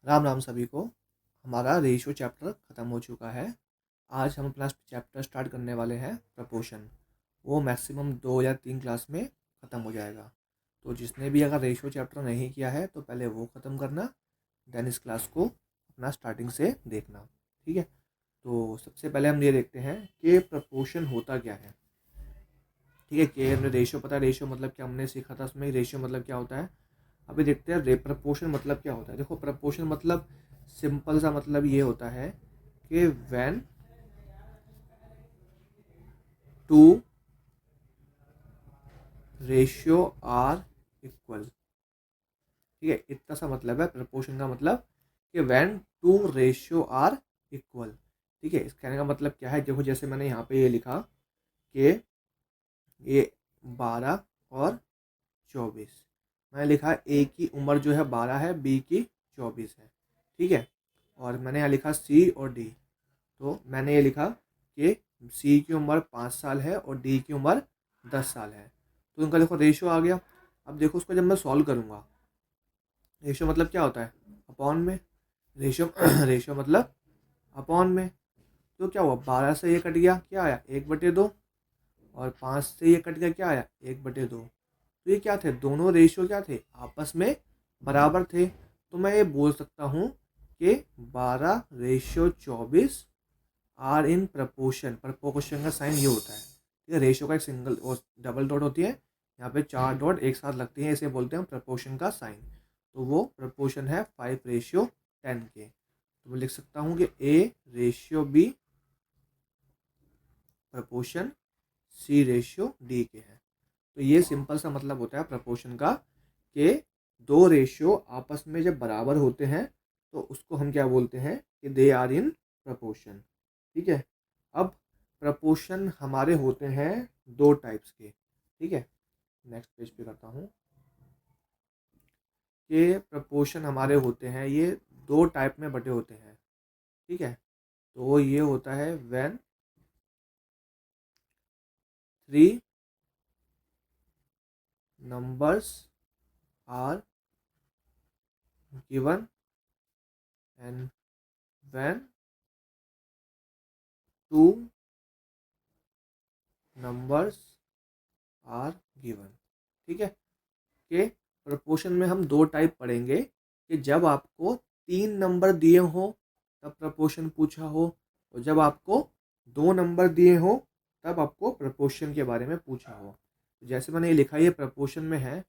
राम राम सभी को। हमारा रेशियो चैप्टर ख़त्म हो चुका है। आज हम अपना चैप्टर स्टार्ट करने वाले हैं प्रपोर्शन। वो मैक्सिमम 2 या 3 क्लास में ख़त्म हो जाएगा। तो जिसने भी अगर रेशियो चैप्टर नहीं किया है तो पहले वो ख़त्म करना, देन इस क्लास को अपना स्टार्टिंग से देखना। ठीक है। तो सबसे पहले हम ये देखते हैं कि प्रपोर्शन होता क्या है। ठीक है, कि हमने रेशियो पता है, रेशियो मतलब क्या हमने सीखा था उसमें, रेशियो मतलब क्या होता है। अभी देखते हैं प्रपोर्शन मतलब क्या होता है। देखो, प्रपोर्शन मतलब सिंपल सा मतलब ये होता है कि when two ratio are equal. ठीक है, इतना सा मतलब है प्रपोर्शन का मतलब कि when two ratio are equal. ठीक है, इस कहने का मतलब क्या है। देखो, जैसे मैंने यहाँ पे ये लिखा कि ये 12 और 24। मैंने लिखा ए की उम्र जो है 12 है, बी की 24 है। ठीक है, और मैंने यहाँ लिखा सी और डी। तो मैंने ये लिखा कि सी की उम्र 5 साल है और डी की उम्र 10 साल है। तो उनका देखो रेशियो आ गया। अब देखो, उसको जब मैं सॉल्व करूँगा, रेशियो मतलब क्या होता है, अपॉन में। रेशियो रेशियो मतलब अपॉन में। तो क्या हुआ, 12 से ये कट गया, क्या आया 1/2, और 5 से ये कट गया, क्या आया 1/2। तो ये क्या थे, दोनों रेशियो क्या थे, आपस में बराबर थे। तो मैं ये बोल सकता हूँ कि 12/24 आर इन प्रपोर्शन। प्रपोर्शन का साइन ये होता है। ठीक है, रेशियो का एक सिंगल और डबल डॉट होती है, यहाँ पे 4 डॉट एक साथ लगती हैं, इसे बोलते हैं प्रपोर्शन का साइन। तो वो प्रपोर्शन है 5:10 के। तो मैं लिख सकता हूँ कि A/B प्रपोर्शन C/D के है। तो ये सिंपल सा मतलब होता है प्रपोर्शन का, कि दो रेशियो आपस में जब बराबर होते हैं तो उसको हम क्या बोलते हैं कि दे आर इन प्रपोर्शन। ठीक है। अब प्रपोर्शन हमारे होते हैं दो टाइप्स के। ठीक है, नेक्स्ट पेज पे करता हूँ कि प्रपोर्शन हमारे होते हैं, ये दो टाइप में बटे होते हैं। ठीक है, तो ये होता है when three numbers are given and when two numbers are given. ठीक है, कि प्रपोर्शन में हम दो टाइप पढ़ेंगे, कि जब आपको 3 नंबर दिए हो तब प्रपोर्शन पूछा हो, और जब आपको 2 नंबर दिए हो तब आपको प्रपोर्शन के बारे में पूछा हो। जैसे मैंने ये लिखा, ये प्रपोर्शन में है,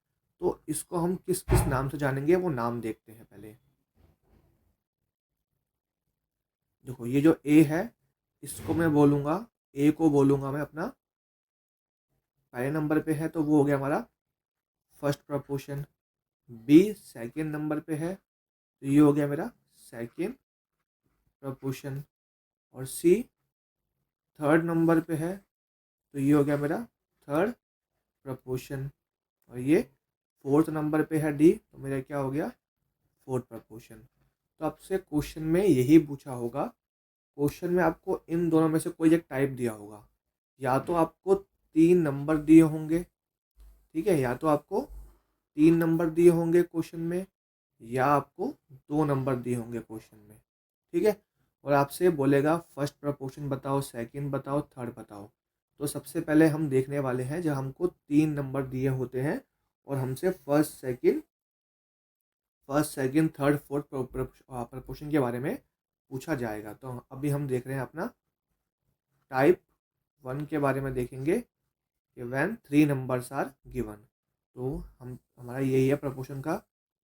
तो इसको हम किस किस नाम से जानेंगे, वो नाम देखते हैं पहले। देखो, ये जो ए है, इसको मैं बोलूँगा, ए को बोलूँगा मैं अपना पहले नंबर पे है, तो वो हो गया हमारा first proportion. B second number पे है, तो ये हो गया मेरा सेकेंड प्रपोर्शन। और सी थर्ड नंबर पे है, तो ये हो गया मेरा थर्ड प्रपोर्शन। और ये फोर्थ नंबर पे है डी, तो मेरा क्या हो गया फोर्थ प्रपोर्शन। तो आपसे क्वेश्चन में यही पूछा होगा, क्वेश्चन में आपको इन दोनों में से कोई एक टाइप दिया होगा। या तो आपको 3 नंबर दिए होंगे, ठीक है, या तो आपको 3 नंबर दिए होंगे क्वेश्चन में, या आपको 2 नंबर दिए होंगे क्वेश्चन में। ठीक है, और आपसे बोलेगा फर्स्ट प्रपोर्शन बताओ, सेकंड बताओ, थर्ड बताओ। तो सबसे पहले हम देखने वाले हैं जब हमको 3 नंबर दिए होते हैं और हमसे first second third fourth proportion के बारे में पूछा जाएगा। तो अभी हम देख रहे हैं अपना टाइप 1 के बारे में देखेंगे, कि व्हेन 3 नंबर्स आर गिवन। तो हम हमारा यही है प्रपोर्शन का,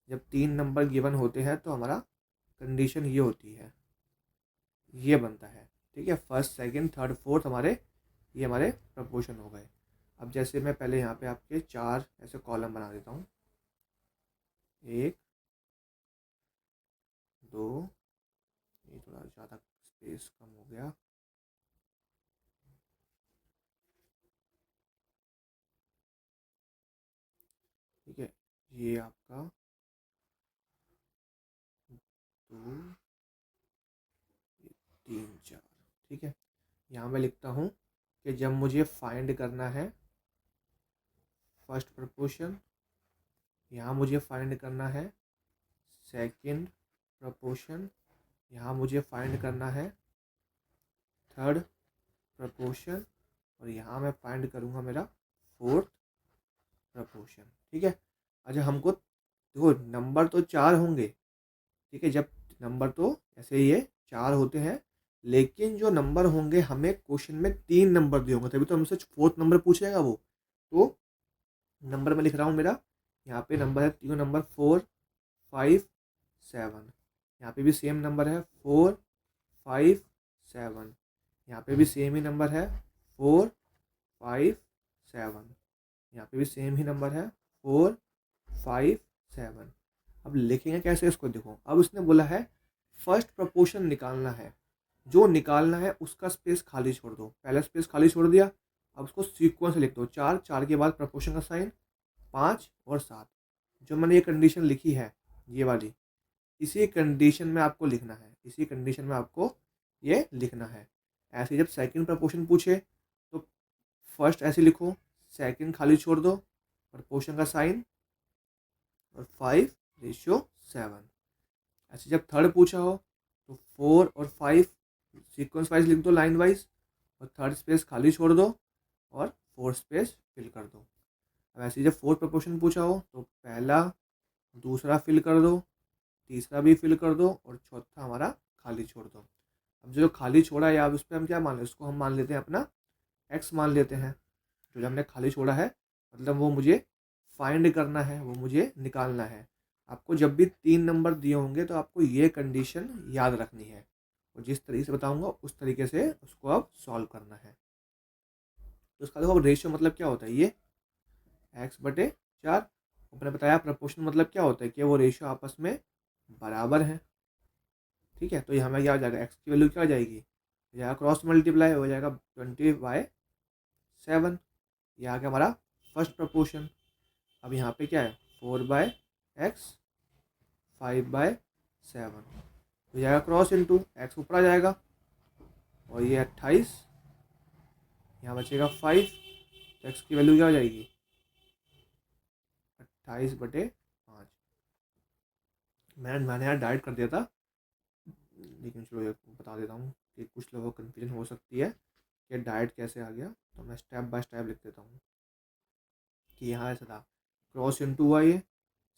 जब 3 नंबर गिवन होते हैं तो हमारा कंडीशन ये होती है, ये बनता है। ठीक है, फर्स्ट सेकंड थर्ड फोर्थ ये हमारे प्रपोर्शन हो गए। अब जैसे मैं पहले यहाँ पे आपके 4 ऐसे कॉलम बना देता हूँ, 1 2, ये थोड़ा ज़्यादा स्पेस कम हो गया, ठीक है, ये आपका 2, 3 4। ठीक है, यहाँ मैं लिखता हूँ कि जब मुझे फाइंड करना है फर्स्ट प्रपोर्शन, यहाँ मुझे फाइंड करना है सेकंड प्रपोर्शन, यहाँ मुझे फाइंड करना है थर्ड प्रपोर्शन, और यहाँ मैं फाइंड करूँगा मेरा फोर्थ प्रपोर्शन। ठीक है, अच्छा हमको देखो नंबर तो 4 होंगे, ठीक है, जब नंबर तो ऐसे ही है 4 होते हैं, लेकिन जो नंबर होंगे हमें क्वेश्चन में 3 नंबर दिए होंगे, तभी तो हमसे फोर्थ नंबर पूछेगा वो। तो नंबर मैं लिख रहा हूँ मेरा, यहाँ पे नंबर है तीनों नंबर 4 5 7, यहाँ पे भी सेम नंबर है 4 5 7, यहाँ पे भी सेम ही नंबर है 4 5 7, यहाँ पे भी सेम ही नंबर है 4 5 7। अब लिखेंगे कैसे इसको, देखो अब उसने बोला है फर्स्ट प्रपोर्शन निकालना है, जो निकालना है उसका स्पेस खाली छोड़ दो, पहला स्पेस खाली छोड़ दिया। अब उसको सीक्वेंस लिख दो, 4 4 के बाद प्रपोर्शन का साइन, 5 और 7। जो मैंने ये कंडीशन लिखी है ये वाली, इसी कंडीशन में आपको लिखना है, इसी कंडीशन में आपको ये लिखना है। ऐसे जब सेकंड प्रपोर्शन पूछे तो फर्स्ट ऐसे लिखो, सेकंड खाली छोड़ दो, प्रपोर्शन का साइन और 5:7। ऐसे जब थर्ड पूछा हो तो 4 और 5 सीक्वेंस वाइज लिख दो, लाइन वाइज, और थर्ड स्पेस खाली छोड़ दो और फोर्थ स्पेस फिल कर दो। अब ऐसे जब फोर्थ प्रपोर्शन पूछा हो तो पहला दूसरा फिल कर दो, तीसरा भी फिल कर दो और चौथा हमारा खाली छोड़ दो। अब जो खाली छोड़ा है या उस पर हम क्या मान लें, उसको हम मान लेते हैं अपना एक्स मान लेते हैं। जो हमने खाली छोड़ा है मतलब वो मुझे फाइंड करना है, वो मुझे निकालना है। आपको जब भी 3 नंबर दिए होंगे तो आपको ये कंडीशन याद रखनी है, और जिस तरीके से बताऊंगा उस तरीके से उसको अब सॉल्व करना है। तो उसका देखो रेशियो मतलब क्या होता है, ये x/4। आपने बताया प्रपोर्शन मतलब क्या होता है कि वो रेशियो आपस में बराबर है। ठीक है, तो यहाँ में क्या हो जाएगा, x की वैल्यू क्या हो जाएगी, हो जाएगा क्रॉस मल्टीप्लाई हो जाएगा 20/7। ये आ गया हमारा फर्स्ट प्रपोर्शन। अब यहाँ पे क्या है 4/x 5/7 हो जाएगा क्रॉस इंटू, एक्स ऊपर आ जाएगा और ये 28, यहाँ बचेगा 5, तो एक्स की वैल्यू क्या हो जाएगी 28/5। मैंने यहाँ डाइट कर दिया था, लेकिन चलो ये बता देता हूँ कि कुछ लोगों को कन्फ्यूजन हो सकती है कि डाइट कैसे आ गया, तो मैं स्टेप बाय स्टेप लिख देता हूँ कि यहाँ ऐसा था क्रॉस इंटू हुआ, ये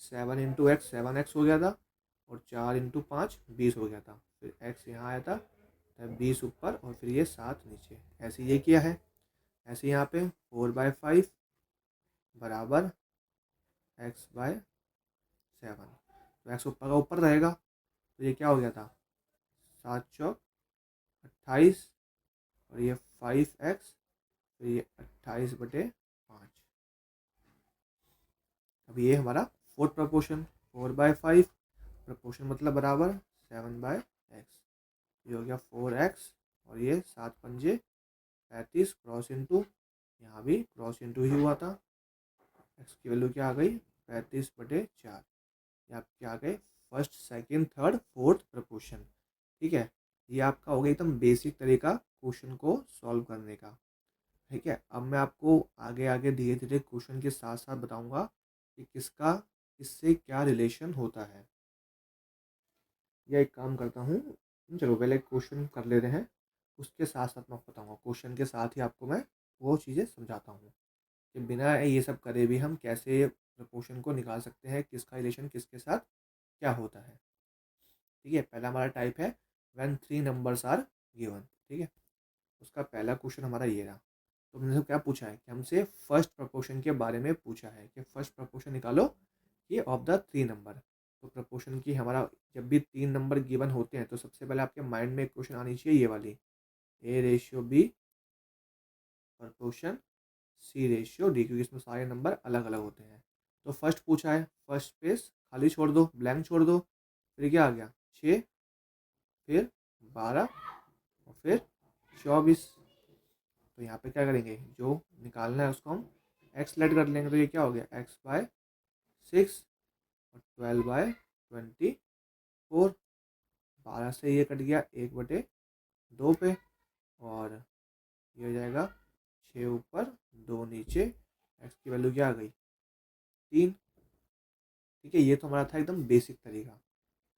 7 × x 7x हो गया था, और 4 × 5 20 हो गया था, फिर x यहाँ आया था, तब 20 ऊपर और फिर ये 7 नीचे, ऐसे ये किया है। ऐसे यहाँ पे 4/5 बराबर x/7, तो x ऊपर का ऊपर रहेगा, तो ये क्या हो गया था 7×4 = 28, और ये 5x, तो ये 28/5। अब ये हमारा फोर्थ प्रपोर्शन 4/5, प्रपोर्शन मतलब बराबर 7/x, ये हो गया 4x, और ये 7×5 = 35 क्रॉस इंटू, यहाँ भी क्रॉस इंटू ही हुआ था। x की वैल्यू क्या आ गई 35/4। ये आपके आ गए first second third fourth proportion. ठीक है, ये आपका हो गया एकदम बेसिक तरीका क्वेश्चन को सॉल्व करने का। ठीक है, अब मैं आपको आगे आगे धीरे धीरे क्वेश्चन के साथ साथ बताऊंगा कि किसका इससे क्या रिलेशन होता है। या एक काम करता हूँ, चलो पहले क्वेश्चन कर लेते हैं, उसके साथ साथ मैं आपको बताऊँगा, क्वेश्चन के साथ ही आपको मैं वो चीज़ें समझाता हूँ कि बिना ये सब करे भी हम कैसे प्रपोर्शन को निकाल सकते हैं, किसका रिलेशन किसके साथ क्या होता है। ठीक है, पहला हमारा टाइप है व्हेन 3 नंबर्स आर गिवन। ठीक है, उसका पहला क्वेश्चन हमारा ये रहा। तो हमने क्या पूछा है कि हमसे फर्स्ट प्रपोर्शन के बारे में पूछा है कि फर्स्ट प्रपोर्शन निकालो ये ऑफ द 3 नंबर। तो प्रपोर्शन की हमारा जब भी 3 नंबर गिवन होते हैं तो सबसे पहले आपके माइंड में एक क्वेश्चन आनी चाहिए, ये वाली A/B प्रपोर्शन C/D, क्योंकि इसमें सारे नंबर अलग अलग होते हैं। तो फर्स्ट पूछा है, फर्स्ट स्पेस खाली छोड़ दो, ब्लैंक छोड़ दो, फिर क्या आ गया 6, फिर 12 और फिर 24। तो यहाँ पे क्या करेंगे, जो निकालना है उसको हम एक्स लेट कर लेंगे, तो ये क्या हो गया x/6 और 12/24। 12 से ये कट गया 1/2 पे, और ये हो जाएगा 6 ऊपर 2 नीचे, x की वैल्यू क्या आ गई 3। ठीक है, ये तो हमारा था एकदम बेसिक तरीका।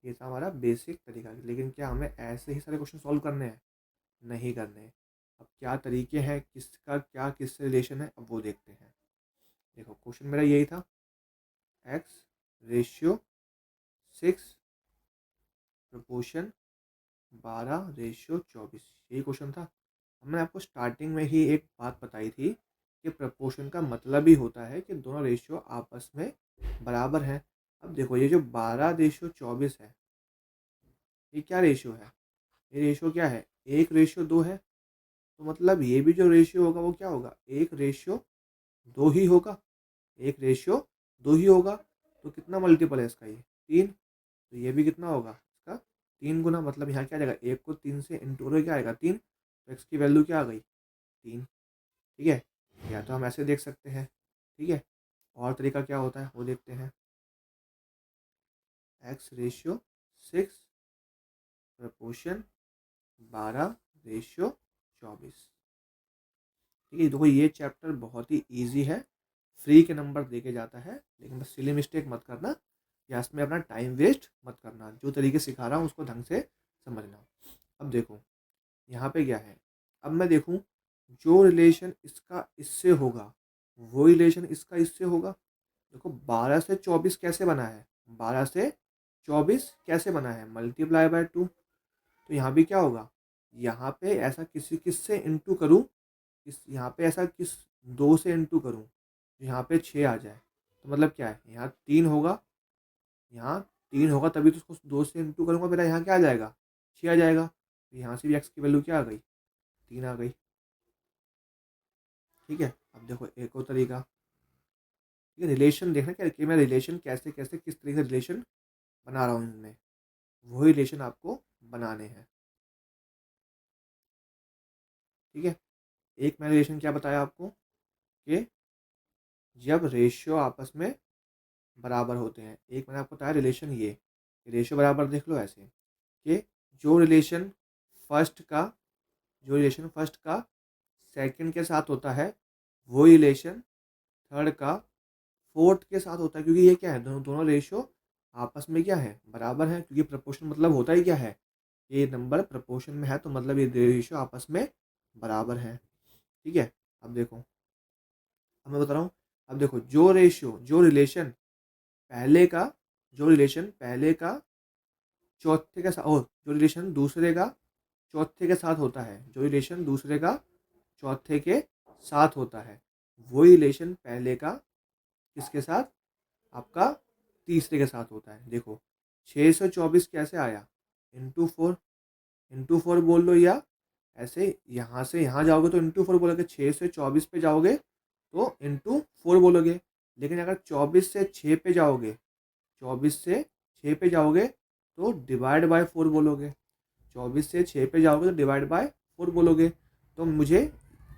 ये था हमारा बेसिक तरीका। लेकिन क्या हमें ऐसे ही सारे क्वेश्चन सॉल्व करने हैं? नहीं करने। अब क्या तरीके हैं, किसका क्या किससे रिलेशन है, अब वो देखते हैं। देखो क्वेश्चन मेरा यही था, एक्स रेशियो 6 प्रपोर्शन 12:24, यही क्वेश्चन था। अब मैंने आपको स्टार्टिंग में ही एक बात बताई थी कि प्रपोर्शन का मतलब ही होता है कि दोनों रेशियो आपस में बराबर हैं। अब देखो ये जो 12:24 है, ये क्या रेशियो है? ये रेशियो क्या है? 1:2 है। तो मतलब ये भी जो रेशियो होगा वो क्या होगा? 1:2 ही होगा। 1:2 ही होगा। तो कितना मल्टीपल है इसका? ये 3। तो ये भी कितना होगा इसका? 3 गुना। मतलब यहाँ क्या आ जाएगा? 1 को 3 से इंटू करोगे क्या आएगा? 3। तो एक्स की वैल्यू क्या आ गई? 3। ठीक है, या तो हम ऐसे देख सकते हैं। ठीक है, और तरीका क्या होता है वो देखते हैं। x/6 proportion 12:24। ठीक है, देखो ये चैप्टर बहुत ही ईजी है, फ्री के नंबर दे के जाता है। लेकिन बस सिली मिस्टेक मत करना या इसमें अपना टाइम वेस्ट मत करना। जो तरीके सिखा रहा हूँ उसको ढंग से समझना। अब देखो यहाँ पे क्या है, अब मैं देखूँ जो रिलेशन इसका इससे होगा वो रिलेशन इसका इससे होगा। देखो 12 से 24 कैसे बना है? 12 से 24 कैसे बना है? Multiply by 2। तो यहाँ भी क्या होगा? यहाँ पे ऐसा किसी किस से इंटू करूँ, इस यहाँ पे ऐसा किस 2 से इंटू करूँ यहाँ पे 6 आ जाए। तो मतलब क्या है? यहाँ 3 होगा, यहाँ 3 होगा तभी तो उसको 2 से इंटू करूँगा, मेरा यहाँ क्या आ जाएगा? 6 आ जाएगा। तो यहाँ से भी एक्स की वैल्यू क्या आ गई? 3 आ गई। ठीक है, अब देखो एक और तरीका। ठीक है, रिलेशन देखना क्या कि मैं रिलेशन कैसे कैसे किस तरीके से रिलेशन बना रहा हूँ इनमें, वही रिलेशन आपको बनाने हैं। ठीक है, एक मैंने रिलेशन क्या बताया आपको कि जब रेशियो आपस में बराबर होते हैं। एक मैंने आपको बताया रिलेशन, ये रेशियो बराबर देख लो ऐसे कि जो रिलेशन फर्स्ट का जो रिलेशन फर्स्ट का सेकंड के साथ होता है वो रिलेशन थर्ड का फोर्थ के साथ होता है। क्योंकि ये क्या है, दोनों दोनों रेशियो आपस में क्या है? बराबर है। क्योंकि प्रपोर्शन मतलब होता ही क्या है? ये नंबर प्रपोर्शन में है तो मतलब ये रेशियो आपस में बराबर है। ठीक है, अब देखो, अब मैं बता रहा हूँ। अब देखो जो रेशियो जो रिलेशन पहले का चौथे के साथ, और जो रिलेशन दूसरे का चौथे के साथ होता है, जो रिलेशन दूसरे का चौथे के साथ होता है, वही रिलेशन पहले का किसके साथ? आपका तीसरे के साथ होता है। देखो 624 कैसे आया? इंटू 4। इंटू 4 बोल लो, या ऐसे यहाँ से यहाँ जाओगे तो इंटू 4 बोलोगे, 6 से 24 पे जाओगे तो इंटू 4 बोलोगे। लेकिन अगर 24 से 6 पे जाओगे 24 से 6 पे जाओगे तो डिवाइड बाय 4 बोलोगे। 24 से 6 पे जाओगे तो डिवाइड बाय 4 बोलोगे। तो अब मुझे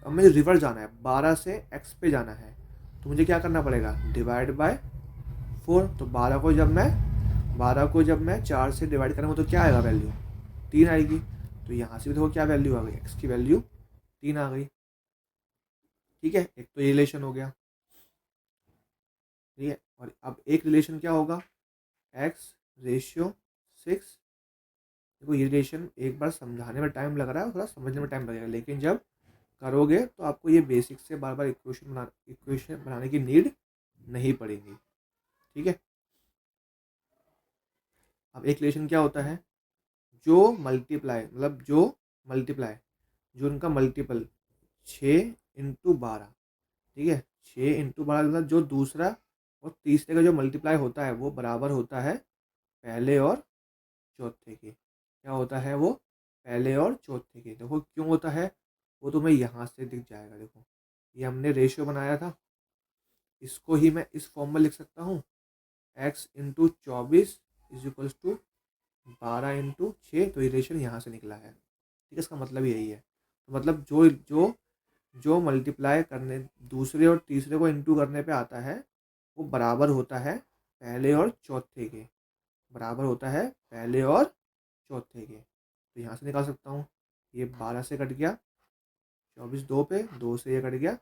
रिवर्स जाना है, 12 से x पे जाना है। तो मुझे क्या करना पड़ेगा? Divide by 4। तो 12 को जब मैं 4 से डिवाइड करूँगा तो क्या आएगा वैल्यू? 3 आएगी। तो यहाँ से भी देखो क्या वैल्यू आ गई? x की वैल्यू 3 आ गई। ठीक है, एक तो ये रिलेशन हो गया। ठीक है, और अब एक रिलेशन क्या होगा? x/6। देखो ये रिलेशन एक बार समझाने में टाइम लग रहा है, थोड़ा समझने में टाइम लगेगा, लेकिन जब करोगे तो आपको ये बेसिक से बार बार इक्वेशन बनाने की नीड नहीं पड़ेगी। ठीक है, अब एक रिलेशन क्या होता है? मल्टीप्लाई जो उनका मल्टीपल 6 × 12। ठीक है, 6 × 12 मतलब जो दूसरा और तीसरे का जो मल्टीप्लाई होता है वो बराबर होता है पहले और चौथे के। क्या होता है वो? पहले और चौथे के। देखो क्यों होता है वो तुम्हें यहाँ से दिख जाएगा। देखो ये हमने रेशियो बनाया था, इसको ही मैं इस फॉर्म में लिख सकता हूँ, x/24 = 12 × 6। तो ये रेशियो यहाँ से निकला है। ठीक है, इसका मतलब यही है। तो मतलब जो जो जो मल्टीप्लाई करने दूसरे और तीसरे को इंटू करने पे आता है वो बराबर होता है पहले और चौथे के। बराबर होता है पहले और चौथे के। तो यहाँ से निकाल सकता हूँ, ये 12 से कट गया, 24 2 पे, 2 से ये कट गया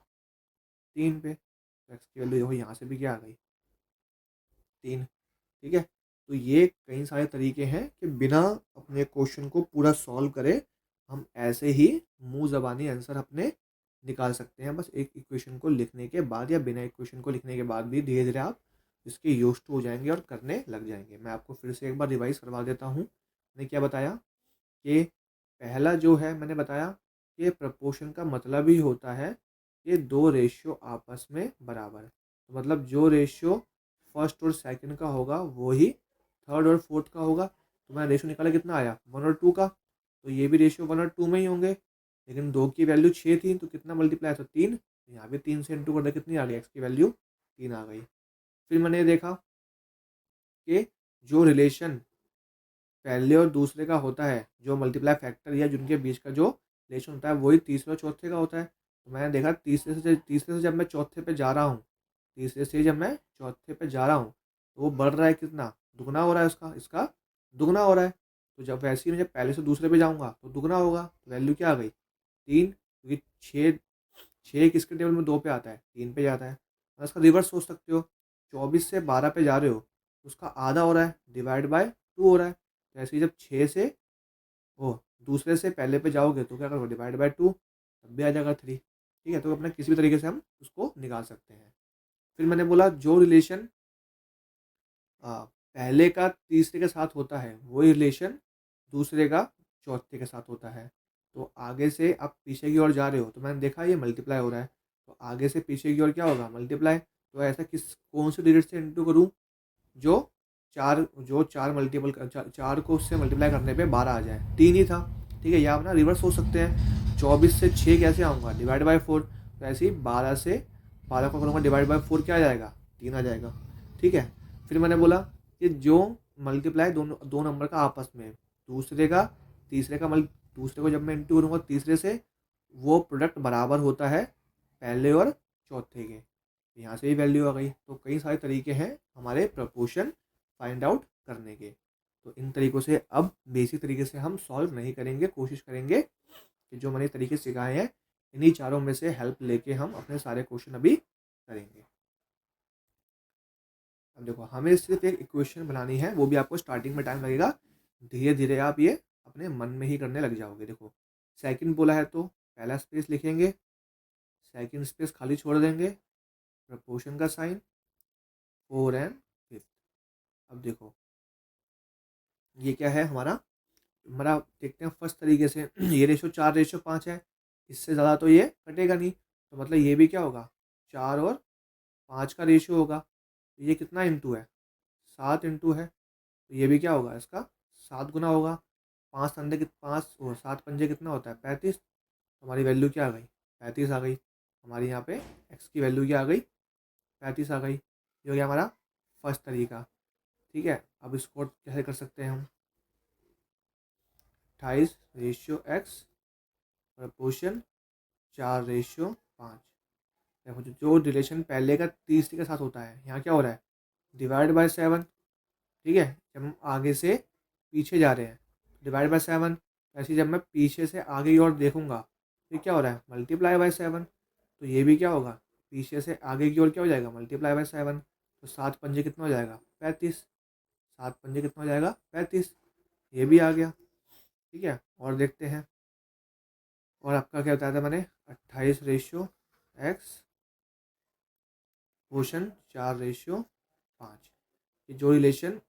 3 पे। तो एक्स की वैल्यू देखो यहाँ से भी क्या आ गई? 3। ठीक है, तो ये कई सारे तरीके हैं कि बिना अपने क्वेश्चन को पूरा सॉल्व करे हम ऐसे ही मुंह ज़बानी आंसर अपने निकाल सकते हैं। बस एक इक्वेशन को लिखने के बाद या बिना इक्वेशन को लिखने के बाद भी धीरे धीरे आप इसके यूज्ड टू हो जाएंगे और करने लग जाएंगे। मैं आपको फिर से एक बार रिवाइज करवा देता हूँ। मैंने क्या बताया कि पहला जो है मैंने बताया कि प्रपोर्शन का मतलब ही होता है कि दो रेशियो आपस में बराबर। तो मतलब जो रेशियो फर्स्ट और सेकंड का होगा वो ही थर्ड और फोर्थ का होगा। तो मैंने रेशियो निकाला, कितना आया 1 और 2 का, तो ये भी रेशियो 1 और 2 में ही होंगे। लेकिन 2 की वैल्यू 6 थी तो कितना मल्टीप्लाई था 3, यहाँ भी 3 से इंटू कर दिया, कितनी आ गई, एक्स की वैल्यू 3 आ गई। फिर मैंने देखा कि जो रिलेशन पहले और दूसरे का होता है, जो मल्टीप्लाई फैक्टर या जिनके बीच का जो रिलेशन होता है वही तीसरे और चौथे का होता है। तो मैंने देखा तीसरे से जब मैं चौथे पे जा रहा हूँ, तीसरे से जब मैं चौथे पे जा रहा हूँ तो वो बढ़ रहा है, कितना दुगना हो रहा है, उसका इसका दुगना हो रहा है। तो जब वैसे ही मैं जब पहले से दूसरे पे जाऊँगा तो दुगना होगा, तो वैल्यू क्या आ गई 3, क्योंकि 6 किसके टेबल में 2 पे आता है, 3 पे जाता है। और इसका रिवर्स सोच सकते हो, 24 से 12 पे जा रहे हो तो उसका आधा हो रहा है, डिवाइड बाय 2 हो रहा है। तो ऐसे ही जब 6 से ओ दूसरे से पहले पे जाओगे तो क्या करोगे, डिवाइड बाय 2, तब भी आ जाएगा 3। ठीक है, तो अपना किसी भी तरीके से हम उसको निकाल सकते हैं। फिर मैंने बोला जो रिलेशन पहले का तीसरे के साथ होता है वही रिलेशन दूसरे का चौथे के साथ होता है। तो आगे से आप पीछे की ओर जा रहे हो तो मैंने देखा ये मल्टीप्लाई हो रहा है, तो आगे से पीछे की ओर क्या होगा, मल्टीप्लाई। तो ऐसा किस कौन से डिजिट से इंटू करूँ, जो चार मल्टीपल चार को उससे मल्टीप्लाई करने पे 12 आ जाए, 3 ही था। ठीक है, या अपना रिवर्स हो सकते हैं, 24 से 6 कैसे आऊँगा, डिवाइड बाय 4। तो ऐसे ही 12 से 12 को करूँगा डिवाइड बाय 4, क्या आ जाएगा, 3 आ जाएगा। ठीक है, फिर मैंने बोला कि जो मल्टीप्लाई दोनों दो नंबर का आपस में, दूसरे का तीसरे का दूसरे को जब मैं इंटू करूँगा तीसरे से, वो प्रोडक्ट बराबर होता है पहले और चौथे के। यहाँ से ही वैल्यू आ गई। तो कई सारे तरीके हैं हमारे प्रपोर्शन फाइंड आउट करने के। तो इन तरीक़ों से अब बेसिक तरीके से हम सॉल्व नहीं करेंगे, कोशिश करेंगे कि जो मैंने तरीके सिखाए हैं इन्हीं चारों में से हेल्प लेके हम अपने सारे क्वेश्चन अभी करेंगे। अब देखो, हमें सिर्फ एक इक्वेशन बनानी है, वो भी आपको स्टार्टिंग में टाइम लगेगा, धीरे धीरे आप ये अपने मन में ही करने लग जाओगे। देखो, सेकंड बोला है तो पहला स्पेस लिखेंगे, सेकंड स्पेस खाली छोड़ देंगे, प्रपोर्शन का साइन, 4 एंड 5। अब देखो ये क्या है हमारा हमारा देखते हैं फर्स्ट तरीके से। ये रेशो 4:5 है, इससे ज़्यादा तो ये कटेगा नहीं, तो मतलब ये भी क्या होगा, 4 और 5 का रेशियो होगा। तो ये कितना इंटू है, 7 इंटू है, तो ये भी क्या होगा, इसका 7 गुना होगा। 5 अंडे 5 और 7 पंजे कितना होता है, 35। हमारी वैल्यू क्या आ गई, 35 आ गई। हमारी यहाँ पे एक्स की वैल्यू क्या आ गई, 35 आ गई। ये हो गया हमारा फर्स्ट तरीका। ठीक है, अब इसको कैसे कर सकते हैं हम, 28:x प्रपोर्शन 4:5। देखो जो रिलेशन पहले का तीसरे के साथ होता है, यहाँ क्या हो रहा है, डिवाइड बाय 7। ठीक है, जब हम आगे से पीछे जा रहे हैं डिवाइड बाय 7, ऐसे ही जब मैं पीछे से आगे की ओर देखूंगा तो क्या हो रहा है, मल्टीप्लाई बाय 7। तो ये भी क्या होगा, पीछे से आगे की ओर क्या हो जाएगा, मल्टीप्लाई बाय 7। तो 7 पंजे कितना हो जाएगा, 35। 7 पंजे कितना हो जाएगा, 35। ये भी आ गया। ठीक है, और देखते हैं, और आपका क्या बताया था मैंने, 28:x पोर्शन 4:5। कि जो रिलेशन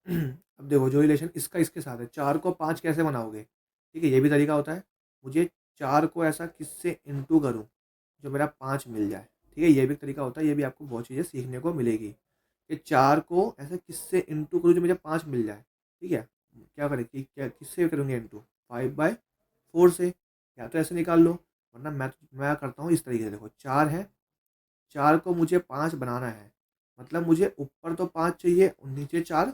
अब देखो जो रिलेशन इसका इसके साथ है, 4 को 5 कैसे बनाओगे। ठीक है, ये भी तरीका होता है, मुझे 4 को ऐसा किससे इंटू करूँ जो मेरा 5 मिल जाए। ठीक है, ये भी एक तरीका होता है, ये भी आपको बहुत चीज़ें सीखने को मिलेगी कि 4 को ऐसा किससे इंटू करूँ जो मुझे 5 मिल जाए। ठीक है, क्या करें कि क्या किससे करूँगे इंटू, 5/4 से, या तो ऐसे निकाल लो, वरना मैं करता हूँ इस तरीके से। देखो 4 है, 4 को मुझे 5 बनाना है, मतलब मुझे ऊपर तो 5 चाहिए और नीचे 4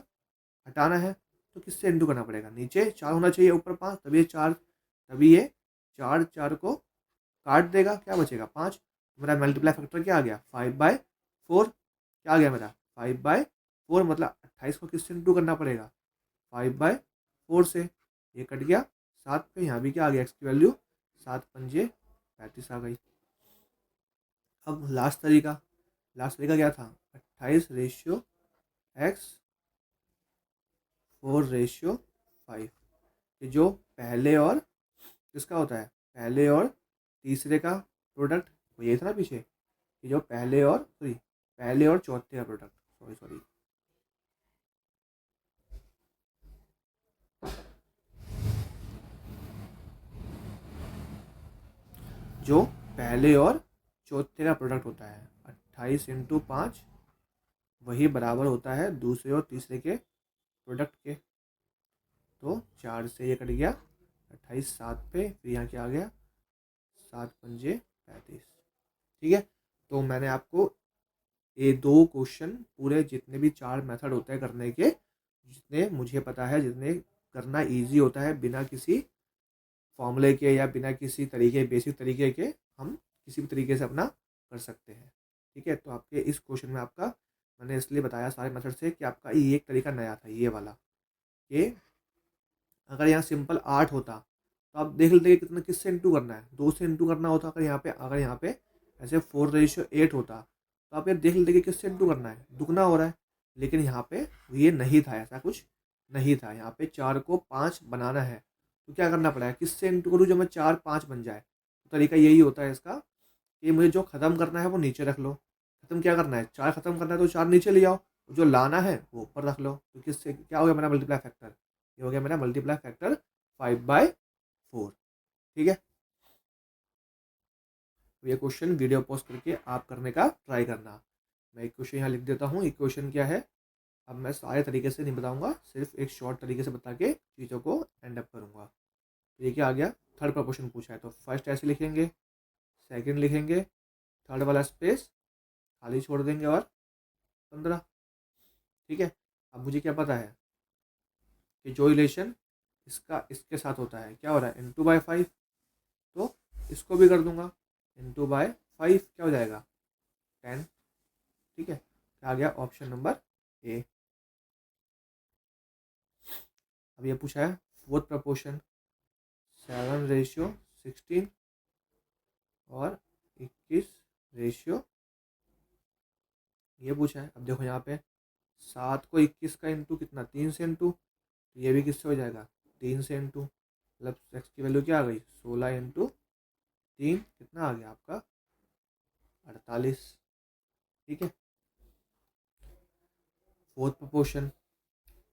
हटाना है। तो किससे इंटू करना पड़ेगा, नीचे 4 होना चाहिए ऊपर 5, तभी ये 4, तभी ये 4 4 को काट देगा, क्या बचेगा 5। मेरा मल्टीप्लाई फैक्टर क्या आ गया, 5/4। क्या आ गया मेरा, 5/4, मतलब 28 को किससे इंटू करना पड़ेगा, 5/4 से। ये कट गया 7 पे, यहाँ भी क्या आ गया, एक्स की वैल्यू 7 पंजे 35 आ गई। अब लास्ट तरीका क्या था, 28:x 4:5। कि जो पहले और किसका होता है, पहले और तीसरे का प्रोडक्ट, वो ये था ना पीछे, कि जो पहले और चौथे का प्रोडक्ट, सॉरी जो पहले और चौथे का प्रोडक्ट होता है 28 इंटू 5, वही बराबर होता है दूसरे और तीसरे के प्रोडक्ट के। तो 4 से ये कट गया, 28 7 पे, फिर यहाँ क्या आ गया, 7 पंजे 35। ठीक है, तो मैंने आपको ये 2 क्वेश्चन पूरे जितने भी 4 मेथड होते हैं करने के, जितने मुझे पता है, जितने करना इजी होता है बिना किसी फॉर्मूले के या बिना किसी तरीके बेसिक तरीके के, हम किसी भी तरीके से अपना कर सकते हैं। ठीक है, तो आपके इस क्वेश्चन में आपका मैंने इसलिए बताया सारे मेथड से कि आपका ये एक तरीका नया था, ये वाला, कि अगर यहाँ सिंपल 8 होता तो आप देख लेते कि कितना किससे इंटू करना है, 2 से इंटू करना होता। अगर यहाँ पे ऐसे 4:8 होता तो आप ये देख लेते कि किससे इंटू करना है, दुगना हो रहा है। लेकिन यहाँ पे ये नहीं था, ऐसा कुछ नहीं था। यहाँ पे 4 को 5 बनाना है तो क्या करना पड़ेगा, किससे इंटू करूँ जो मैं 4 5 बन जाए। तो तरीका यही होता है इसका कि मुझे जो ख़त्म करना है वो नीचे रख लो। ख़त्म क्या करना है, 4 ख़त्म करना है तो 4 नीचे ले आओ, जो लाना है वो ऊपर रख लो। तो किससे क्या हो गया मेरा मल्टीप्लाई फैक्टर, ये हो गया मेरा मल्टीप्लाई फैक्टर 5/4। ठीक है, तो ये क्वेश्चन वीडियो पॉज करके आप करने का ट्राई करना। मैं एक क्वेश्चन यहाँ लिख देता हूँ, एक क्वेश्चन क्या है। अब मैं सारे तरीके से नहीं बताऊंगा, सिर्फ एक शॉर्ट तरीके से बता के चीज़ों को एंड अप करूँगा। तो ये क्या आ गया, थर्ड प्रपोर्शन पूछा है तो फर्स्ट ऐसे लिखेंगे, सेकंड लिखेंगे, थर्ड वाला स्पेस खाली छोड़ देंगे और 15। ठीक है, अब मुझे क्या पता है कि जो रिलेशन इसका इसके साथ होता है, क्या हो रहा है, n2/5, तो इसको भी कर दूंगा, n2/5 क्या हो जाएगा, 10। ठीक है, क्या आ गया, ऑप्शन नंबर ए। अब ये पूछा है फोर्थ प्रपोर्शन 7:16 और 21, ये पूछा है। अब देखो यहाँ पे 7 को 21 का इंटू कितना, 3 से इंटू, तो ये भी किससे हो जाएगा, 3 से इंटू, मतलब एक्स की वैल्यू क्या आ गई, 16 इंटू 3 कितना आ गया आपका, 48। ठीक है, फोर्थ प्रपोर्शन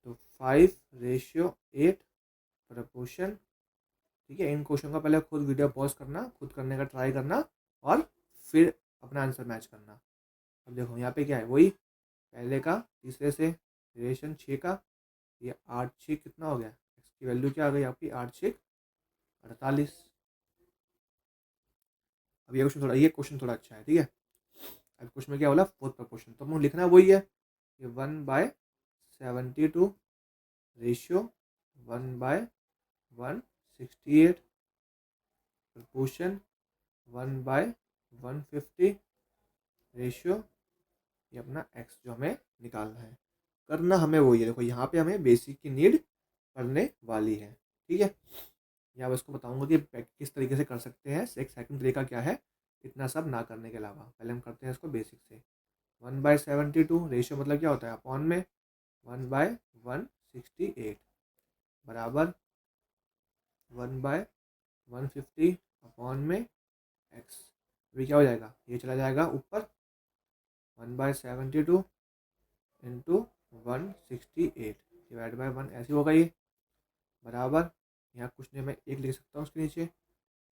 तो 5:8 प्रपोर्शन। ठीक है, इन क्वेश्चन का पहले खुद वीडियो पॉज करना, खुद करने का ट्राई करना और फिर अपना आंसर मैच करना। अब देखो यहाँ पे क्या है, वही पहले का तीसरे से रिलेशन 6 का, ये 8 6 कितना हो गया, एक्स की वैल्यू क्या आ गई आपकी, 8 6 48। अब ये क्वेश्चन थोड़ा अच्छा है। ठीक है, अब क्वेश्चन में क्या बोला, फोर्थ प्रपोर्शन, तो मुझे लिखना वही है, ये 1/72 रेशियो 1/168 प्रपोर्शन 1/150 रेशियो, ये अपना एक्स जो हमें निकालना है। करना हमें वही है, देखो यहाँ पे हमें बेसिक की नीड पड़ने वाली है। ठीक है, या इसको बताऊंगा कि किस तरीके से कर सकते हैं। एक सेकंड तरीका क्या है, इतना सब ना करने के अलावा पहले हम करते हैं इसको बेसिक से। 1/72 रेशियो मतलब क्या होता है, अपॉन में 1/168 बराबर 1/150 अपॉन में एक्स। अभी क्या हो जाएगा, ये चला जाएगा ऊपर, 1/72 इंटू 168 डिवाइड बाई 1 ऐसे होगा ये, बराबर, यहाँ कुछ नहीं, मैं एक लिख सकता हूँ उसके नीचे,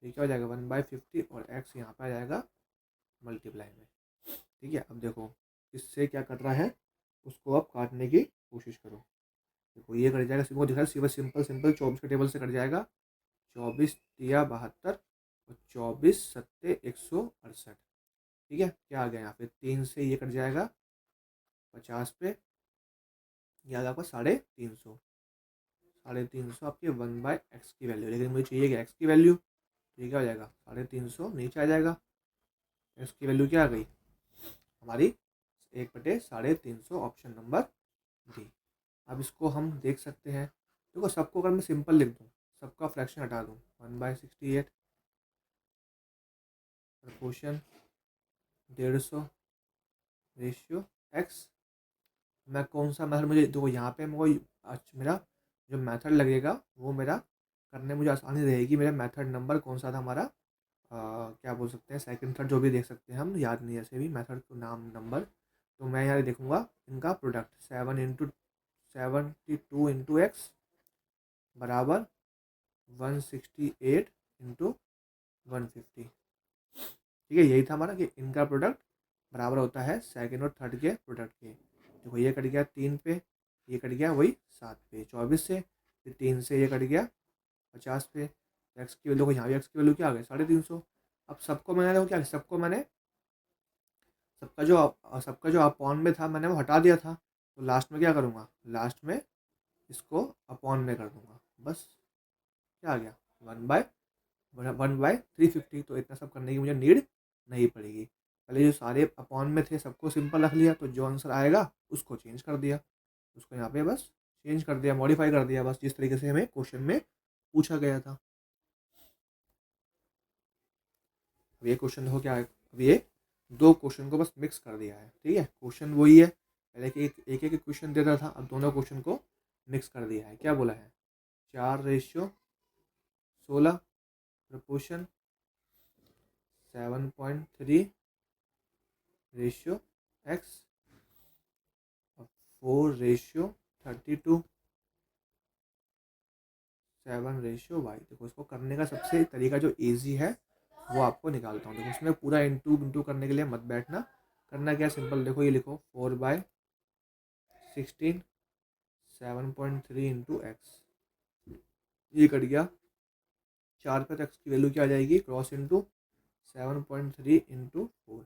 ये क्या हो जाएगा 1/50 और एक्स यहाँ पर आ जाएगा मल्टीप्लाई में। ठीक है, अब देखो इससे क्या कट रहा है, उसको आप काटने की कोशिश करो। देखो ये कट जाएगा, सिंपल दिख रहा है, सिंपल सिंपल 24 के टेबल से कट जाएगा, 24 तिया 72 और 24 सत्ते 168। ठीक है, क्या आ गया यहाँ पे, 3 से ये कट जाएगा 50 पे, ये आ गया आपका 350, 350 आपकी 1/x की वैल्यू। लेकिन मुझे चाहिए कि एक्स की वैल्यू, तो ये क्या हो जाएगा, 350 नीचे आ जाएगा, एक्स की वैल्यू क्या आ गई हमारी, 1/350, ऑप्शन नंबर डी। अब इसको हम देख सकते हैं, देखो सबको अगर मैं सिंपल लिख दूँ, सबका फ्रैक्शन हटा दूँ, 1/68 प्रपोर्शन 150 रेशियो एक्स, मैं कौन सा मेथड, मुझे देखो यहाँ पे मेरा जो मेथड लगेगा वो मेरा करने में मुझे आसानी रहेगी। मेरा मेथड नंबर कौन सा था हमारा, क्या बोल सकते हैं, सेकंड थर्ड जो भी देख सकते हैं हम, याद नहीं है ऐसे भी मेथड को नाम नंबर। तो मैं यहाँ देखूँगा इनका प्रोडक्ट 72 इंटू बराबर 168 इंटू 150। ठीक है, यही था हमारा कि इनका प्रोडक्ट बराबर होता है सेकंड और थर्ड के प्रोडक्ट के। देखो ये कट गया 3 पे, ये कट गया वही 7 पे 24 से, फिर 3 से ये कट गया 50 पे। एक्स की वैल्यू को, यहाँ भी एक्स की वैल्यू क्या आ गई 350। अब सबको मैंने देखो क्या, सबको मैंने सबका जो अपॉन में था मैंने वो हटा दिया था। तो लास्ट में क्या करूँगा, लास्ट में इसको अपॉन में कर दूंगा, बस क्या आ गया 1/350। तो इतना सब करने की मुझे नीड नहीं पड़ेगी। पहले जो सारे अपॉन में थे सबको सिंपल रख लिया, तो जो आंसर आएगा उसको चेंज कर दिया, उसको यहाँ पे बस चेंज कर दिया, मॉडिफाई कर दिया, बस जिस तरीके से हमें क्वेश्चन में पूछा गया था। अब ये क्वेश्चन देखो क्या है, अब ये दो क्वेश्चन को बस मिक्स कर दिया है। ठीक है, क्वेश्चन वही है, पहले एक क्वेश्चन देता था, अब दोनों क्वेश्चन को मिक्स कर दिया है। क्या बोला है, 4:16 प्रपोर्शन 7.3:x, 4:32, 7:y। देखो इसको करने का सबसे तरीका जो इजी है वो आपको निकालता हूँ। देखो इसमें पूरा इंटू करने के लिए मत बैठना, करना क्या सिंपल, देखो ये लिखो 4/16 7.3 इंटू एक्स, ये कट गया 4 पे, तो एक्स की वैल्यू क्या आ जाएगी, क्रॉस इंटू 7.3 इंटू 4।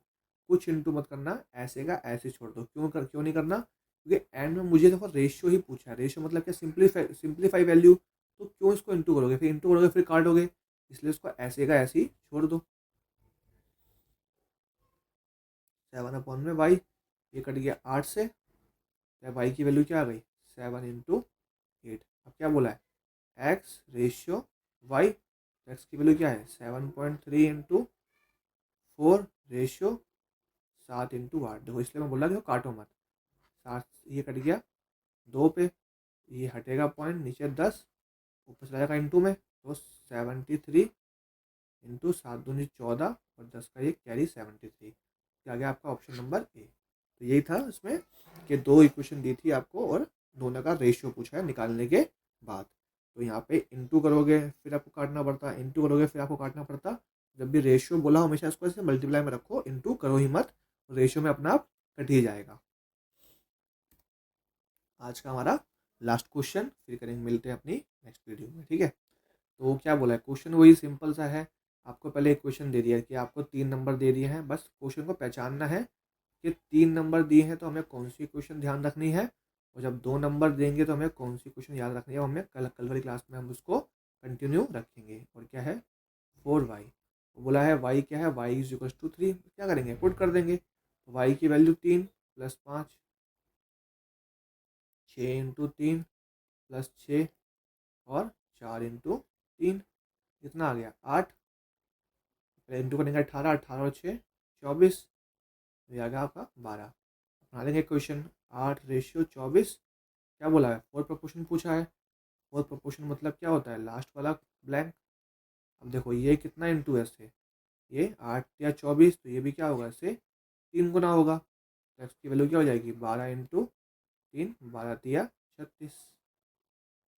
कुछ इंटू मत करना, ऐसे का ऐसे छोड़ दो। क्यों नहीं करना, क्योंकि एंड में मुझे देखो रेशियो ही पूछा है। रेशियो मतलब क्या, सिंप्लीफाई वैल्यू। तो क्यों इसको इंटू करोगे, फिर इंटू करोगे फिर काटोगे, इसलिए इसको ऐसे का ऐसे ही छोड़ दो। 7/y, ये कट गया 8 से, या वाई की वैल्यू क्या आ गई 7 इंटू 8। अब क्या बोला है, एक्स रेशियो वाई, एक्स की वैल्यू क्या है 7.3 इंटू 4 रेशियो 7 इंटू 8। देखो इसलिए मैं बोला कि काटो मत, 7 ये कट गया 2 पे, ये हटेगा पॉइंट, नीचे 10, ऊपर चला जाएगा इंटू में, तो 73 इंटू 7×2 = 14, और 10 का ये कैरी 73। क्या आ गया आपका ऑप्शन नंबर ए। तो यही था इसमें कि दो इक्वेशन दी थी आपको और दोनों का रेशियो पूछा है निकालने के बाद। तो यहाँ पे इंटू करोगे फिर आपको काटना पड़ता, इंटू करोगे फिर आपको काटना पड़ता। जब भी रेशियो बोला हमेशा इसको ऐसे मल्टीप्लाई में रखो, इंटू करो ही मत, रेशियो में अपना आप कट ही जाएगा। आज का हमारा लास्ट क्वेश्चन, फिर करेंगे, मिलते हैं अपनी नेक्स्ट वीडियो में। ठीक है, तो क्या बोला है, क्वेश्चन वही सिंपल सा है। आपको पहले एक क्वेश्चन दे दिया है कि आपको 3 नंबर दे दिए हैं, बस क्वेश्चन को पहचानना है कि 3 नंबर दिए हैं तो हमें कौन सी क्वेश्चन ध्यान रखनी है, और जब 2 नंबर देंगे तो हमें कौन सी क्वेश्चन याद रखनी है, हमें कल वाली क्लास में हम उसको कंटिन्यू रखेंगे। और क्या है 4y, बोला है y क्या है, y = 3, क्या करेंगे पुट कर देंगे, तो y की वैल्यू 3 + 5, 6 इंटू 3 + 6, और 4 इंटू 3, कितना आ गया 8, इंटू करेंगे 18, 18 और 6 24, ये आ गया आपका 12। बना देंगे क्वेश्चन 8:24। क्या बोला है, 4 प्रपोर्शन पूछा है। 4 प्रपोर्शन मतलब क्या होता है, लास्ट वाला ब्लैंक। अब देखो ये कितना इंटू है इससे, ये 8 या 24, तो ये भी क्या होगा इससे 3 गुना होगा, तो एक्स की वैल्यू क्या हो जाएगी 12 इंटू 3, 12×3 = 36।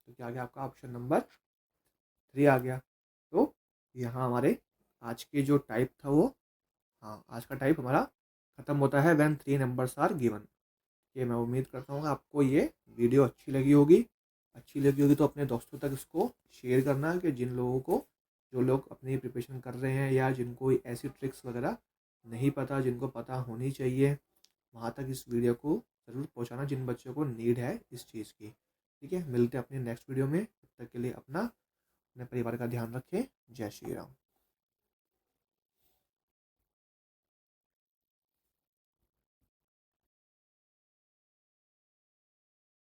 तो क्या आ गया आपका ऑप्शन नंबर 3 आ गया। तो यहाँ हमारे आज के जो टाइप था वो, हाँ आज का टाइप हमारा ख़त्म होता है व्हेन 3 नंबर्स आर गिवन। ये मैं उम्मीद करता हूँ आपको ये वीडियो अच्छी लगी होगी। अच्छी लगी होगी तो अपने दोस्तों तक इसको शेयर करना, कि जिन लोगों को, जो लोग अपनी प्रिपरेशन कर रहे हैं या जिनको ऐसी ट्रिक्स वगैरह नहीं पता, जिनको पता होनी चाहिए, वहाँ तक इस वीडियो को ज़रूर पहुँचाना, जिन बच्चों को नीड है इस चीज़ की। ठीक है, मिलते हैं अपनी नेक्स्ट वीडियो में, तब तक के लिए अपना, अपने परिवार का ध्यान रखें। जय श्री राम।